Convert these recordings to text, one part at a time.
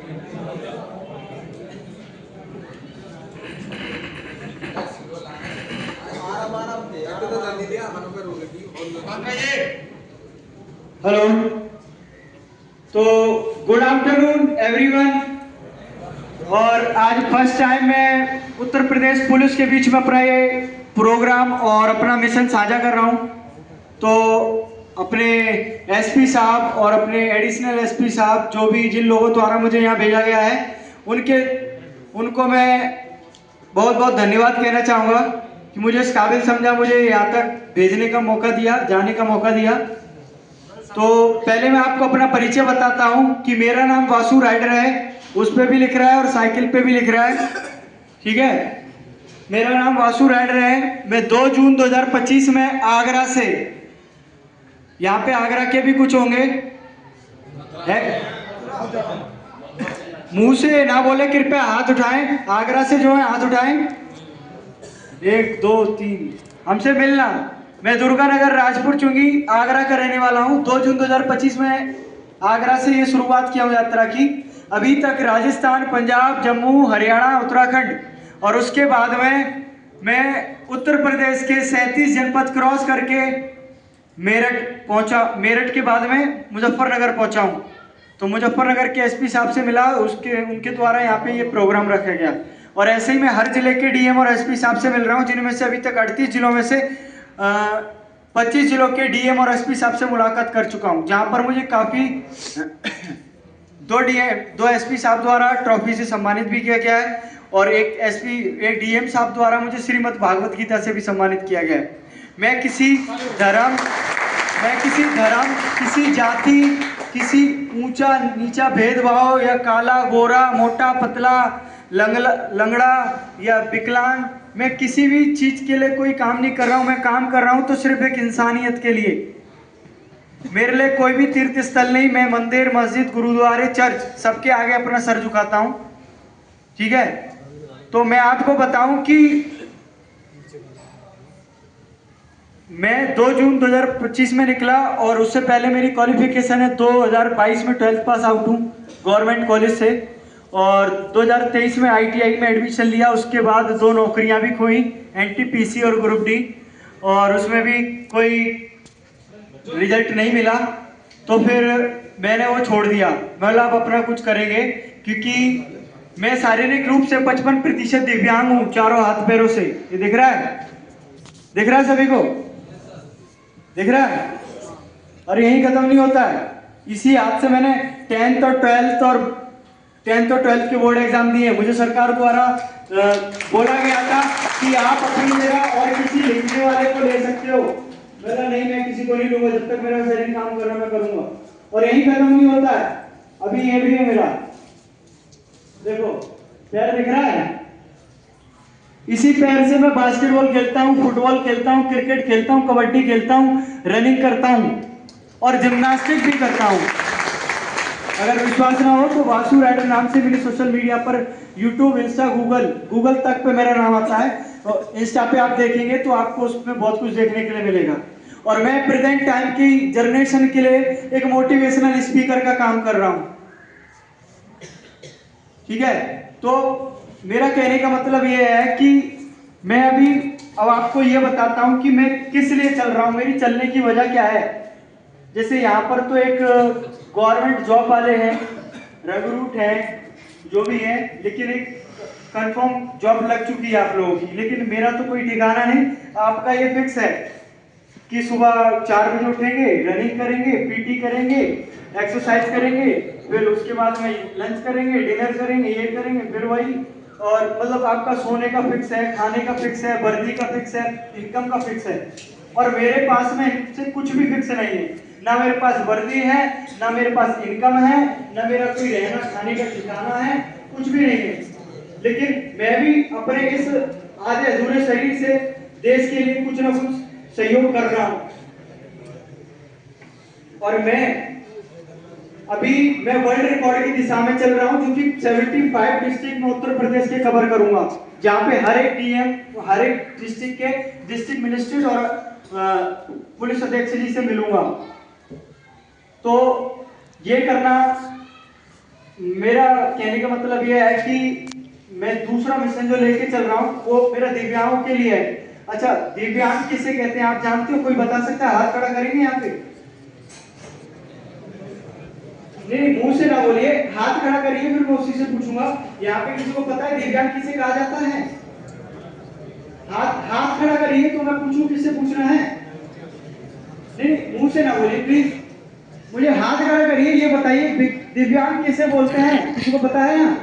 Hello, तो good afternoon everyone. और आज फर्स्ट टाइम मैं उत्तर प्रदेश पुलिस के बीच में अपना ये प्रोग्राम और अपना मिशन साझा कर रहा हूँ। तो अपने एसपी साहब और अपने एडिशनल एसपी साहब, जो भी जिन लोगों द्वारा मुझे यहाँ भेजा गया है, उनको मैं बहुत बहुत धन्यवाद कहना चाहूँगा कि मुझे इस काबिल समझा, मुझे यहाँ तक भेजने का मौका दिया, जाने का मौका दिया। तो पहले मैं आपको अपना परिचय बताता हूँ कि मेरा नाम वासु राइडर है, उस पे भी लिख रहा है और साइकिल पे भी लिख रहा है, ठीक है। मेरा नाम वासु राइडर है। मैं 2 जून 2025 में आगरा से, यहाँ पे आगरा के भी कुछ होंगे, है मुंह से ना बोले, कृपया हाथ उठाएं। आगरा से जो है हाथ उठाएं, 1 2 3, हमसे मिलना। मैं दुर्गानगर राजपुर चुंगी आगरा का रहने वाला हूँ। 2 जून 2025 में आगरा से ये शुरुआत किया हूँ यात्रा की। अभी तक राजस्थान, पंजाब, जम्मू, हरियाणा, उत्तराखंड और उसके बाद में मैं उत्तर प्रदेश के 37 जनपद क्रॉस करके मेरठ पहुंचा। मेरठ के बाद में मुजफ्फरनगर पहुंचा हूं। तो मुजफ्फरनगर के एसपी साहब से मिला, उनके द्वारा यहाँ पे ये प्रोग्राम रखा गया। और ऐसे ही मैं हर जिले के डीएम और एसपी साहब से मिल रहा हूँ, जिनमें से अभी तक 38 जिलों में से 25 जिलों के डीएम और एसपी साहब से मुलाकात कर चुका हूँ, जहाँ पर मुझे काफ़ी 2 एसपी साहब द्वारा ट्रॉफी से सम्मानित भी किया गया है और एक डीएम साहब द्वारा मुझे श्रीमद् भागवत गीता से भी सम्मानित किया गया है। मैं किसी धर्म, किसी जाति, किसी ऊंचा नीचा भेदभाव या काला गोरा, मोटा पतला, लंगड़ा या विकलांग, मैं किसी भी चीज के लिए कोई काम नहीं कर रहा हूँ। मैं काम कर रहा हूँ तो सिर्फ एक इंसानियत के लिए। मेरे लिए कोई भी तीर्थ स्थल नहीं। मैं मंदिर, मस्जिद, गुरुद्वारे, चर्च सबके आगे अपना सर झुकाता हूँ, ठीक है। तो मैं आपको बताऊं कि मैं 2 जून 2025 में निकला और उससे पहले मेरी क्वालिफिकेशन है 2022 में 12th पास आउट हूँ गवर्नमेंट कॉलेज से, और 2023 में आईटीआई में एडमिशन लिया। उसके बाद 2 नौकरियां भी खोई, एनटीपीसी और ग्रुप डी, और उसमें भी कोई रिजल्ट नहीं मिला। तो फिर मैंने वो छोड़ दिया। मतलब अब अपना कुछ करेंगे, क्योंकि मैं शारीरिक रूप से 55% दिव्यांग हूँ, चारों हाथ पैरों से। ये दिख रहा है? दिख रहा है सभी को? दिख रहा है? और यही खत्म नहीं होता है। इसी हाथ से मैंने 10th और 12th के बोर्ड एग्जाम दिए। मुझे सरकार द्वारा बोला गया था कि आप अपनी जगह और किसी लिखने वाले को ले सकते हो। मेरा नहीं, मैं किसी को नहीं लूंगा, जब तक मेरा शरीर काम कर रहा मैं करूंगा। और यही खत्म नहीं होता है। अभी ये भी है मेरा, देखो पैर दिख रहा है? इसी पैर से मैं बास्केटबॉल खेलता हूँ, फुटबॉल खेलता हूँ, क्रिकेट खेलता हूँ, कबड्डी खेलता हूँ, रनिंग करता हूँ और जिम्नास्टिक भी करता हूँ। अगर विश्वास ना हो तो वासु राइडर नाम से मेरी सोशल मीडिया पर यूट्यूब, इंस्टा, गूगल तक पे मेरा नाम आता है। और इंस्टा पे आप देखेंगे तो आपको उसमें बहुत कुछ देखने के लिए मिलेगा। और मैं प्रेजेंट टाइम की जनरेशन के लिए एक मोटिवेशनल स्पीकर का काम कर रहा हूँ, ठीक है। तो मेरा कहने का मतलब ये है कि मैं अभी अब आपको ये बताता हूं कि मैं किस लिए चल रहा हूं, मेरी चलने की वजह क्या है। जैसे यहाँ पर तो एक गवर्नमेंट जॉब वाले हैं, रिक्रूट है, जो भी है, लेकिन एक कंफर्म जॉब लग चुकी है आप लोगों की। लेकिन मेरा तो कोई ठिकाना नहीं। आपका ये फिक्स है कि सुबह 4 बजे उठेंगे, रनिंग करेंगे, पीटी करेंगे, एक्सरसाइज करेंगे, फिर उसके बाद में लंच करेंगे, डिनर करेंगे, ये करेंगे, फिर वही। और मतलब आपका सोने का फिक्स है, खाने का फिक्स है, वर्दी का फिक्स है, इनकम का फिक्स है। और मेरे पास में इनसे कुछ भी फिक्स नहीं है। ना मेरे पास वर्दी है, ना मेरे पास इनकम है, ना मेरा कोई रहना खाने का ठिकाना है, कुछ भी नहीं है। लेकिन मैं भी अपने इस आधे अधूरे शरीर से देश के लिए कुछ ना कुछ सहयोग कर रहा हूं। और मैं वर्ल्ड रिकॉर्ड की दिशा में चल रहा हूं, जो कि 75 डिस्ट्रिक्ट में उत्तर प्रदेश के कवर करूंगा, जहां पे हर एक डीएम, हर एक डिस्ट्रिक्ट के डिस्ट्रिक्ट मजिस्ट्रेट और पुलिस अधीक्षक जी से मिलूंगा। तो ये करना मेरा कहने का मतलब ये है कि मैं दूसरा मिशन जो लेके चल रहा हूँ वो मेरा दिव्यांगों के लिए है। अच्छा, दिव्यांग किसे कहते हैं आप जानते हो? कोई बता सकता है? हाथ खड़ा करेंगे यहाँ पे। नहीं, मुंह से ना बोलिए, हाथ खड़ा करिए, फिर मैं उसी से पूछूंगा। यहाँ पे किसी को पता है दिव्यांग किसे कहा जाता है? हाथ हाथ खड़ा करिए तो मैं पूछूं किससे पूछना है। नहीं, मुंह से ना बोलिए प्लीज, मुझे हाथ खड़ा करिए, ये बताइए दिव्यांग किसे बोलते हैं? किसी को पता है यहाँ?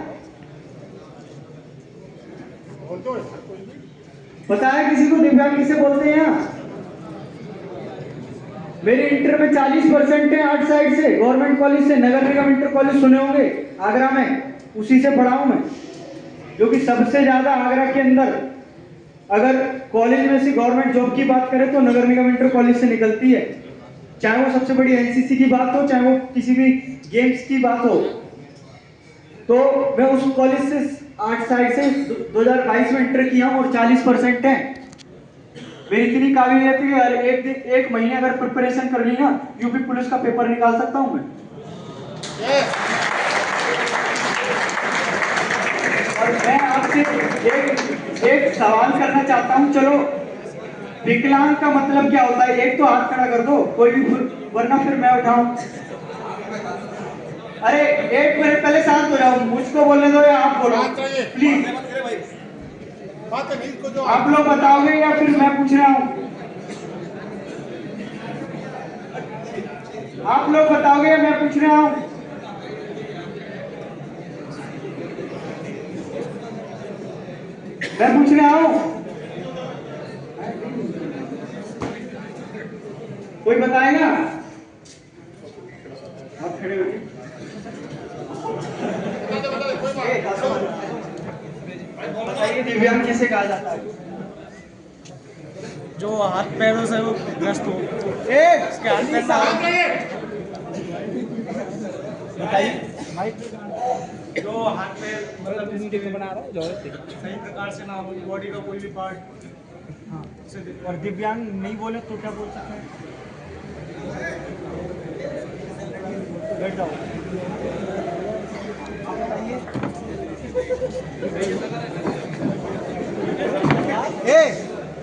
पता है किसी को दिव्यांग किसे बोलते हैं यहाँ? मेरे इंटर में 40% है आर्ट साइड से, गवर्नमेंट कॉलेज से, नगर निगम इंटर कॉलेज सुने होंगे आगरा में, उसी से पढ़ा हूं मैं, जो कि सबसे ज्यादा आगरा के अंदर अगर कॉलेज में से गवर्नमेंट जॉब की बात करें तो नगर निगम इंटर कॉलेज से निकलती है। चाहे वो सबसे बड़ी एनसीसी की बात हो, चाहे वो किसी भी गेम्स की बात हो। तो मैं उस कॉलेज से आर्ट साइड से 2022 में इंटर किया हूं और 40% है। मेरी इतनी काबिलियत है कि हर एक महीने अगर प्रिपरेशन कर ली ना, यूपी पुलिस का पेपर निकाल सकता हूं मैं। और मैं आपसे एक सवाल करना चाहता हूं। चलो, विकलांग का मतलब क्या होता है? एक तो हाथ खड़ा कर दो कोई भी, वरना फिर मैं उठाऊं। अरे एक मिनट पहले शांत हो जाओ, मुझको बोलने दो या आप बोलो प्लीज। आप लोग बताओगे या फिर मैं पूछ रहा हूं? आप लोग बताओगे या मैं पूछ रहा हूं? मैं पूछ रहा हूं, कोई बताएगा? आप खड़े हो बताइए, दिव्यांग किसे कहा जाता है? जो हाथ पैरों से वो ग्रस्त हो, उसके हाथ पैर बताइए। जो हाथ पैर मतलब बना रहा है, जो सही प्रकार से ना हो, बॉडी का कोई भी पार्ट। हाँ, और दिव्यांग नहीं बोले तो क्या बोल सकते हैं? बैठ जाओ।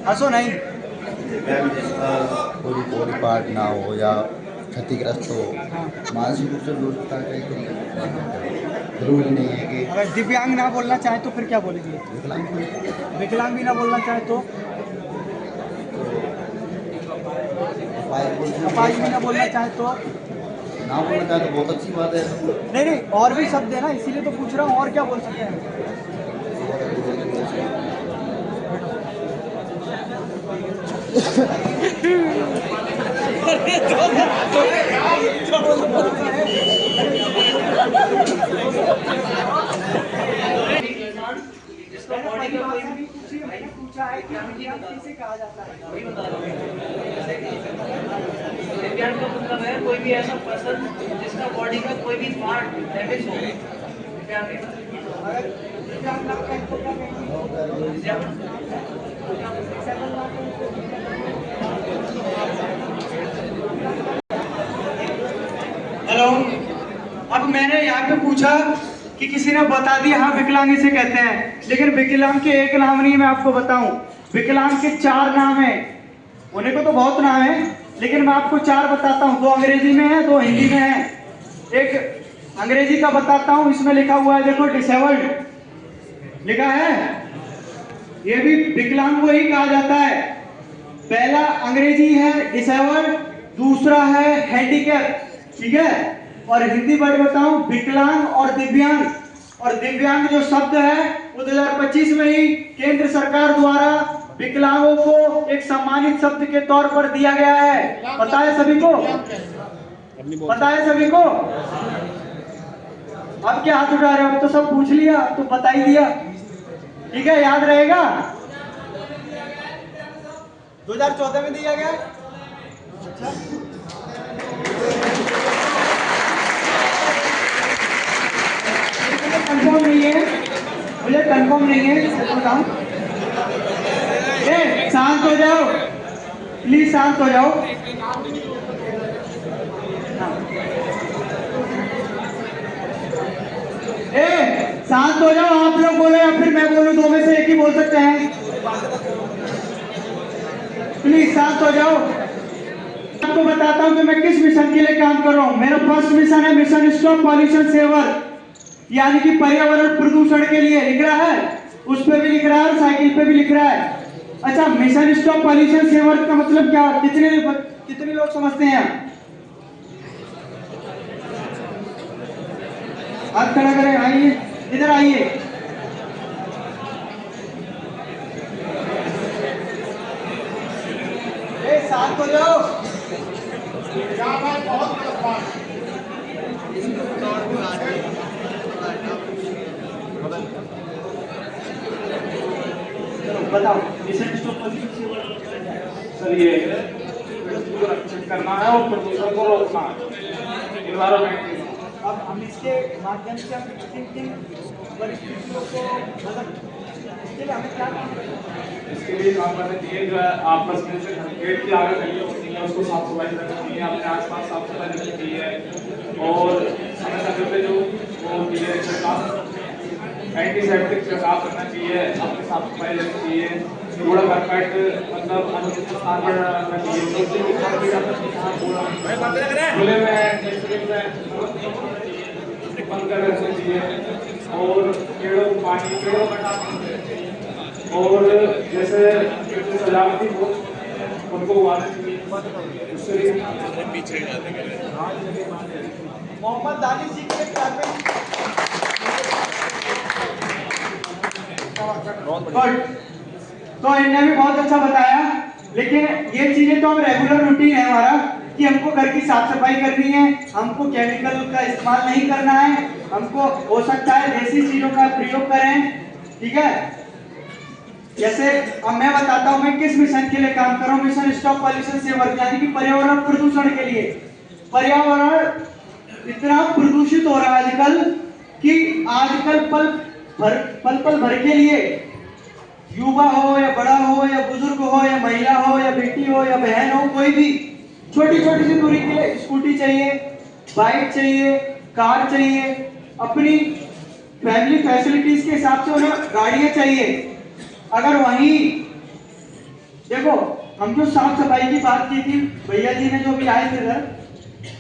हंसो नहीं। कोई बॉडी पार्ट ना हो या क्षतिग्रस्त हो, मानसिक रूप से विकलता का जरूरी नहीं है कि अगर दिव्यांग ना बोलना चाहे तो फिर क्या बोलेंगे? विकलांग भी ना बोलना चाहे तो अपाहिज भी ना बोलना चाहे तो? ना बोलना चाहे तो बहुत अच्छी बात है। नहीं, और भी शब्द है ना, इसीलिए तो पूछ रहा हूँ, और क्या बोल सकते हैं? पूछा है कि दिव्यांग किसे कहा जाता है? दिव्यांग का मतलब है कोई भी ऐसा पर्सन जिसका बॉडी का कोई भी पार्ट डैमेज हो। दिव्यांग अगर दिव्यांग ना कहें तो क्या कहेंगे? हेलो, अब मैंने यहाँ पे पूछा कि किसी ने बता दिया हाँ विकलांग इसे कहते हैं, लेकिन विकलांग के एक नाम नहीं, मैं आपको बताऊं, विकलांग के 4 नाम हैं। उन्हें को तो बहुत नाम है, लेकिन मैं आपको 4 बताता हूँ। 2 अंग्रेजी में है, 2 हिंदी में है। एक अंग्रेजी का बताता हूँ, इसमें लिखा हुआ है, देखो, डिसेबल्ड लिखा है। ये भी विकलांग को ही कहा जाता है। पहला अंग्रेजी है डिसेबल्ड, दूसरा है हैंडीकैप, ठीक है। और हिंदी वर्ड बताऊं, विकलांग और दिव्यांग। और दिव्यांग जो शब्द है वो 2025 में ही केंद्र सरकार द्वारा विकलांगों को एक सम्मानित शब्द के तौर पर दिया गया है। पता है सभी को? पता है सभी को? अब क्या हाथ उठा रहे हो? अब तो सब पूछ लिया, तो बता ही दिया, ठीक है, याद रहेगा। 2014 में दिया गया। कंफर्म नहीं है, मुझे कंफर्म नहीं है, बताऊं? शांत हो जाओ प्लीज, शांत हो जाओ। शांत हो जाओ, आप लोग बोले या फिर मैं बोलूं, दो में से एक ही बोल सकते हैं। प्लीज शांत हो जाओ। आपको बताता हूं कि मैं किस मिशन के लिए काम कर रहा हूं। मेरा फर्स्ट मिशन है मिशन स्टॉप पॉल्यूशन सेवर, यानी कि पर्यावरण प्रदूषण के लिए लिख रहा है, उस पे भी लिख रहा है और साइकिल पे भी लिख रहा है। अच्छा, मिशन स्टॉप पॉल्यूशन सेवर का मतलब क्या, कितने लोग समझते हैं? हाथ खड़ा करें, आइए इधर आइए। शांत हो जाओ। बताओ mission stop pollution saver sir ये रक्षित करना है और प्रदूषण को रोकना है इन्वायरमेंट। अब हम इसके माध्यम से हम किन परिस्थितियों को मतलब इसके लिए हमें क्या काम करना है? इसके लिए काम करना चाहिए जो है आपस में से गेट की आगे गली होती है उसको साफ सफाई रखनी चाहिए, अपने आसपास साफ सफाई रखनी चाहिए और समय समय पे जो वो होती है छिड़काव एंटीसेप्टिक छिड़काव करना चाहिए, अपनी साफ सफाई रखनी चाहिए, कूड़ा करकट मतलब अनुचित स्थान पर रखना चाहिए, सोचते हुए ऊपर भी रखना चाहिए, कूड़ा खुले में डस्टबिन में बंद कर रखना चाहिए और पेड़ों को पानी पेड़ों का और जैसे सजावटी हो उनको उगाना चाहिए। उससे मोहम्मद दानिश जी के तो इन्होंने भी बहुत अच्छा बताया, लेकिन ये चीजें तो हम रेगुलर रूटीन है हमारा कि हमको घर की साफ सफाई करनी है, हमको केमिकल का इस्तेमाल नहीं करना है, हमको हो सकता है देसी चीजों का प्रयोग करें, ठीक है। जैसे अब मैं बताता हूं मैं किस मिशन के लिए काम कर रहा हूं। मिशन स्टॉप पॉल्यूशन सेवर, यानी कि पर्यावरण प्रदूषण के लिए। पर्यावरण इतना प्रदूषित हो रहा है आजकल कि आजकल पल भर के लिए युवा हो या बड़ा हो या बुजुर्ग हो या महिला हो या बेटी हो या बहन हो, कोई भी छोटी छोटी सी दूरी के लिए स्कूटी चाहिए, बाइक चाहिए, कार चाहिए, अपनी फैमिली फैसिलिटीज के हिसाब से उन्हें गाड़ियां चाहिए। अगर वहीं देखो हम जो साफ सफाई की बात की थी भैया जी ने जो भी आए थे इधर,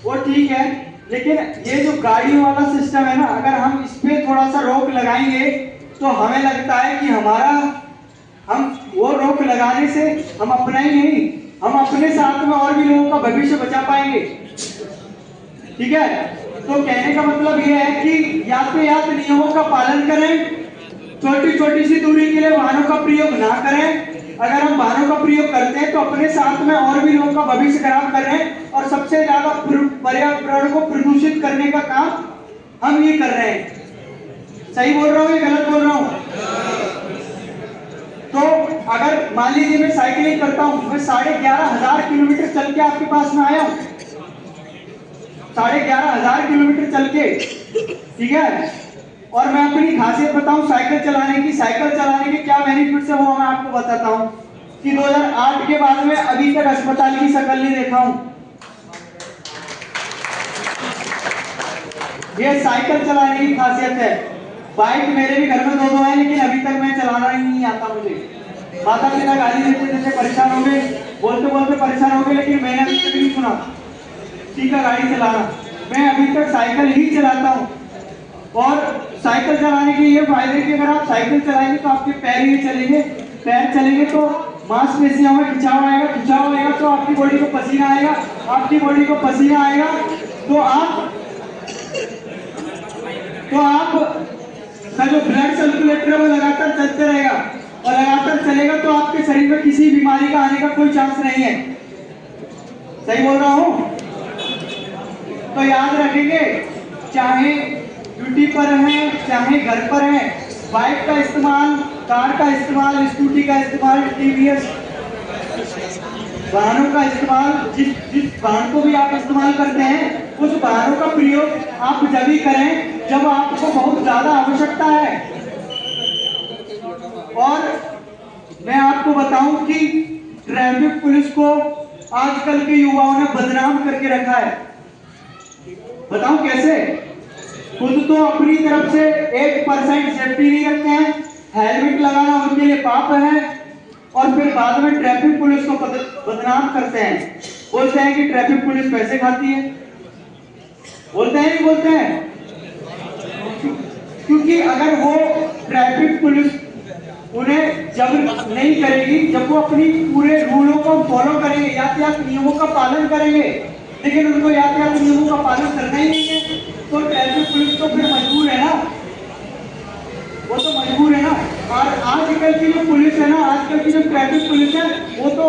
वो ठीक है, लेकिन ये जो गाड़ियों वाला सिस्टम है ना, अगर हम इस पे थोड़ा सा रोक लगाएंगे तो हमें लगता है कि हम वो रोक लगाने से हम अपना ही नहीं, हम अपने साथ में और भी लोगों का भविष्य बचा पाएंगे, ठीक है। तो कहने का मतलब ये है कि यातायात नियमों का पालन करें, छोटी छोटी सी दूरी के लिए वाहनों का प्रयोग ना करें। अगर हम वाहनों का प्रयोग करते हैं तो अपने साथ में और भी लोगों का भविष्य खराब कर रहे हैं और सबसे ज्यादा पर्यावरण को प्रदूषित करने का काम हम ये कर रहे हैं। सही बोल रहा हूँ या गलत बोल रहा हूँ? तो अगर मान लीजिए मैं साइकिलिंग करता हूँ, मैं 11,500 किलोमीटर चल के आपके पास में आया हूँ, 11,500 किलोमीटर चल के, ठीक है, और मैं अपनी खासियत बताऊं साइकिल चलाने की। साइकिल चलाने के क्या बेनिफिट्स है वो मैं आपको बताता हूं कि 2008 के बाद में अभी तक अस्पताल की शक्ल नहीं देखा हूं। ये साइकिल चलाने की खासियत है। बाइक मेरे भी घर में दो है, लेकिन अभी तक मैं चलाना ही नहीं आता मुझे। माता पिता गाली देते देते परेशान हो गए, बोलते बोलते परेशान हो गए, लेकिन मैंने अभी तक नहीं सुना सीखा गाड़ी चलाना। मैं अभी तक साइकिल ही चलाता हूँ। और साइकिल चलाने के ये फायदे कि अगर आप साइकिल चलाएंगे तो आपके पैर ही चलेंगे, पैर चलेंगे तो मांसपेशियों में खिंचाव आएगा, खिंचाव आएगा तो आपकी बॉडी को पसीना आएगा, आपकी बॉडी को पसीना आएगा तो आप का जो ब्लड सर्कुलेटर है वो लगातार चलते रहेगा, और लगातार चलेगा तो आपके शरीर में किसी बीमारी का आने का कोई चांस नहीं है। सही बोल रहा हूँ? तो याद रखेंगे, चाहे ड्यूटी पर हैं चाहे घर पर हैं, बाइक का इस्तेमाल, कार का इस्तेमाल, स्कूटी का इस्तेमाल, टीवीएस वाहनों का इस्तेमाल, जिस वाहन को भी आप इस्तेमाल करते हैं उस वाहनों का प्रयोग आप जब ही करें जब आपको बहुत ज्यादा आवश्यकता है। और मैं आपको बताऊं कि ट्रैफिक पुलिस को आजकल के युवाओं ने बदनाम करके रखा है। बताऊं कैसे? खुद तो अपनी तरफ से 1% सेफ्टी नहीं रखते हैं, हेलमेट लगाना उनके लिए पाप है, और फिर बाद में ट्रैफिक पुलिस को बदनाम करते हैं, बोलते हैं कि ट्रैफिक पुलिस पैसे खाती है। बोलते हैं नहीं बोलते हैं? क्योंकि अगर वो ट्रैफिक पुलिस उन्हें जब नहीं करेगी, जब वो अपनी पूरे रूलों को फॉलो करेंगे, यातायात नियमों का पालन करेंगे, लेकिन उनको यातायात नियमों का पालन करना ही नहीं है, तो ट्रैफिक पुलिस तो फिर मजबूर है ना, वो तो मजबूर है ना। और आजकल की जो पुलिस है ना, आजकल की जो ट्रैफिक पुलिस है, वो तो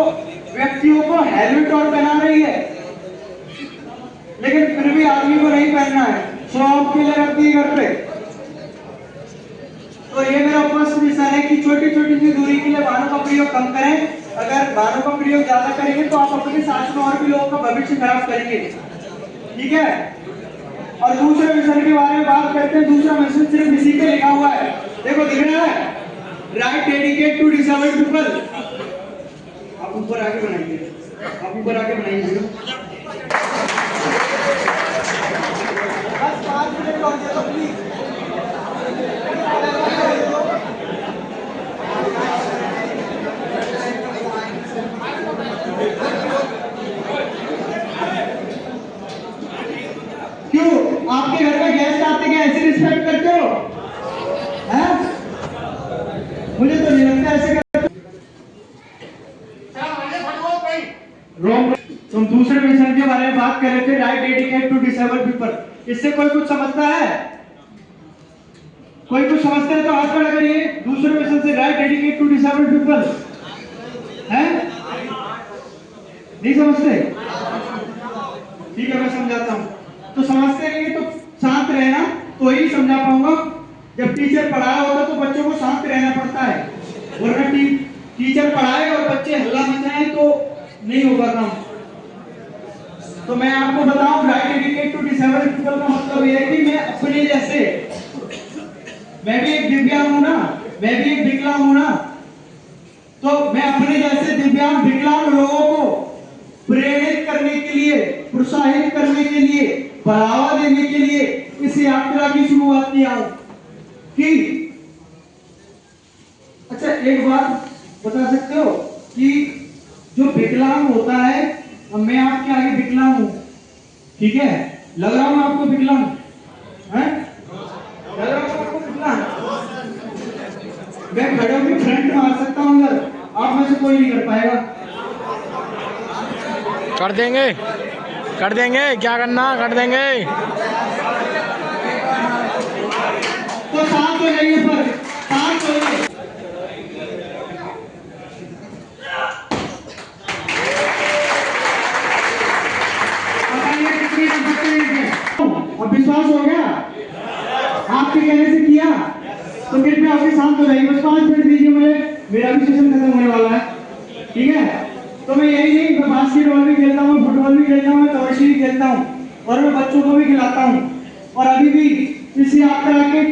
व्यक्तियों को हेलमेट और पहना रही है, लेकिन फिर भी आदमी को नहीं पहनना है, शो ऑफ के लिए रखती है घर पे। तो ये मेरा फर्स्ट मिशन है कि छोटी छोटी सी दूरी के लिए वाहनों का प्रयोग कम करें। अगर वाहनों का प्रयोग ज्यादा करेंगे तो आप अपने साथ में और भी लोगों का भविष्य खराब करेंगे, ठीक है। और दूसरे मिशन के बारे में बात करते हैं। दूसरा मिशन सिर्फ इसी पे लिखा हुआ है, देखो दिख रहा है, right dedicate to disabled people. आप ऊपर आके बनाइए, आप ऊपर आके बनाइए। बस 5 मिनट और दे दो प्लीज। क्यों आपके घर में गेस्ट आते हैं ऐसे रिस्पेक्ट करते हो? हैं? मुझे तो नहीं लगता ऐसे करते। रॉन्ग। तो हम दूसरे मिशन के बारे में बात कर रहे थे, right dedicate to disabled people. इससे कोई कुछ समझता है? कोई कुछ समझता है तो हाथ खड़ा करिए। दूसरे मिशन से right dedicate to disabled people है, नहीं समझते? ठीक है, मैं समझाता हूँ। तो समझते नहीं तो शांत रहना, तो ही समझा पाऊंगा। जब टीचर पढ़ा होता तो बच्चों को शांत रहना पड़ता है, वरना टीचर पढ़ाए और बच्चे हल्ला मचाए तो नहीं होगा काम। तो मैं आपको बताऊं, right dedicate to disabled people का मतलब ये है कि मैं अपने जैसे, मैं भी एक दिव्यांग हूं ना, मैं भी एक विकलांग हूं ना, तो मैं अपने जैसे दिव्यांग विकलांग लोगों को प्रेरित करने के लिए, प्रोत्साहित करने के लिए, बढ़ावा देने के लिए इस यात्रा की शुरुआत किया हूं। कि अच्छा एक बात बता सकते हो कि जो विकलांग होता है, मैं आपके आगे विकलांग हूं, ठीक है, लग रहा हूं आपको विकलांग है, लग रहा हूं आपको विकलांग, मैं खड़े होकर फ्रंट मार सकता हूं, अगर आप में से कोई नहीं कर पाएगा। कर देंगे, कर देंगे, क्या करना, कर देंगे। तो शांत हो जाइए, पर शांत हो जाइए। अब विश्वास हो गया, आपके कहने से किया, तो कृपया आपके शांत हो जाइए। बस 5 मिनट दीजिए मुझे, मेरा भी सेशन खत्म होने वाला है, ठीक है। तो मैं यही नहीं, मैं बास्केटबॉल भी खेलता हूँ, फुटबॉल भी खेलता हूँ, कबड्डी भी खेलता हूँ, और मैं बच्चों को भी खिलाता हूँ। और अभी भी इस यात्रा के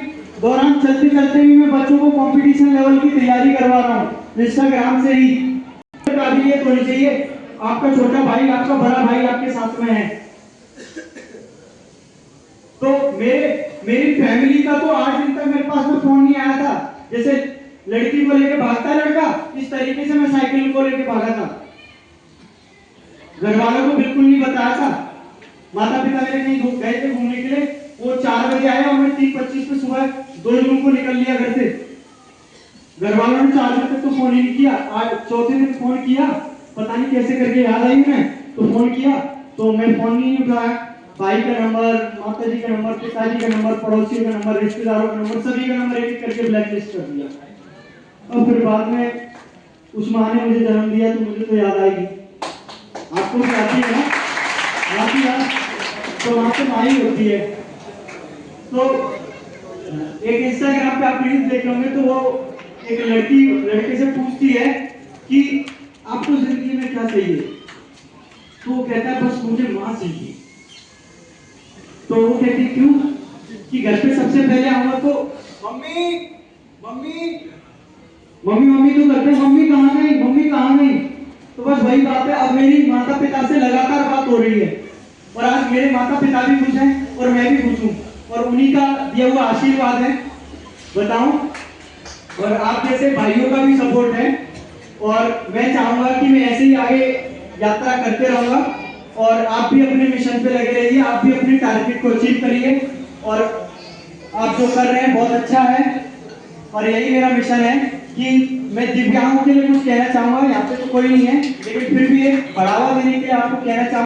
दौरान चलते चलते भी मैं बच्चों को कंपटीशन लेवल की तैयारी करवा रहा हूँ इंस्टाग्राम से ही। काबिलियत होनी चाहिए, आपका छोटा भाई, आपका बड़ा भाई आपके साथ में है। तो मेरी फैमिली का तो 8 दिन तक मेरे पास में फोन नहीं आया था। जैसे लड़की को लेके भागता है लड़का, इस तरीके से मैं साइकिल को लेके भागा था। घर वालों को बिल्कुल नहीं बताया था। माता पिता मेरे कहीं गए थे घूमने के लिए, वो 4 बजे आए और मैं 3:25 पे सुबह 2 जून को निकल लिया घर से। घर वालों ने 4 बजे तक तो फोन ही नहीं किया। आज चौथे दिन फोन किया, पता नहीं कैसे करके याद आई मैं, तो फोन किया तो मैं फोन नहीं उठाया। भाई का नंबर, माता जी का नंबर, पिताजी का नंबर, पड़ोसियों का नंबर, रिश्तेदारों का नंबर, सभी का नंबर एक करके ब्लैकलिस्ट कर दिया। और फिर बाद में उस माँ ने मुझे जन्म दिया तो मुझे तो याद आएगी, आपको भी आती है ना, आती है, तो वहाँ पे माँ ही होती है। तो एक इंस्टाग्राम पे आप रील्स देख लोगे तो वो एक लड़की लड़के से पूछती है कि आपको जिंदगी में क्या चाहिए, तो वो कहता है बस मुझे माँ चाहिए। तो वो कहती क्यों, कि घर पे सबसे पहले आऊंगा तो मम्मी मम्मी मम्मी मम्मी तो घर पे मम्मी कहाँ गई, मम्मी कहाँ गई। तो बस वही बात है, अब मेरी माता पिता से लगातार बात हो रही है, और आज मेरे माता पिता भी खुश हैं और मैं भी खुश हूँ। और उन्हीं का दिया हुआ आशीर्वाद है, बताऊं। और आप जैसे भाइयों का भी सपोर्ट है, और मैं चाहूंगा कि मैं ऐसे ही आगे यात्रा करते रहूंगा, और आप भी अपने मिशन पे लगे रहिए, आप भी अपने टारगेट को अचीव करिए, और आप जो कर रहे हैं बहुत अच्छा है। और यही मेरा मिशन है कि मैं दिव्यांगों के लिए कुछ कहना चाहूंगा। यहाँ पे तो कोई नहीं है, लेकिन फिर भी एक बढ़ावा देने के लिए आपको कहना चाहूंगा।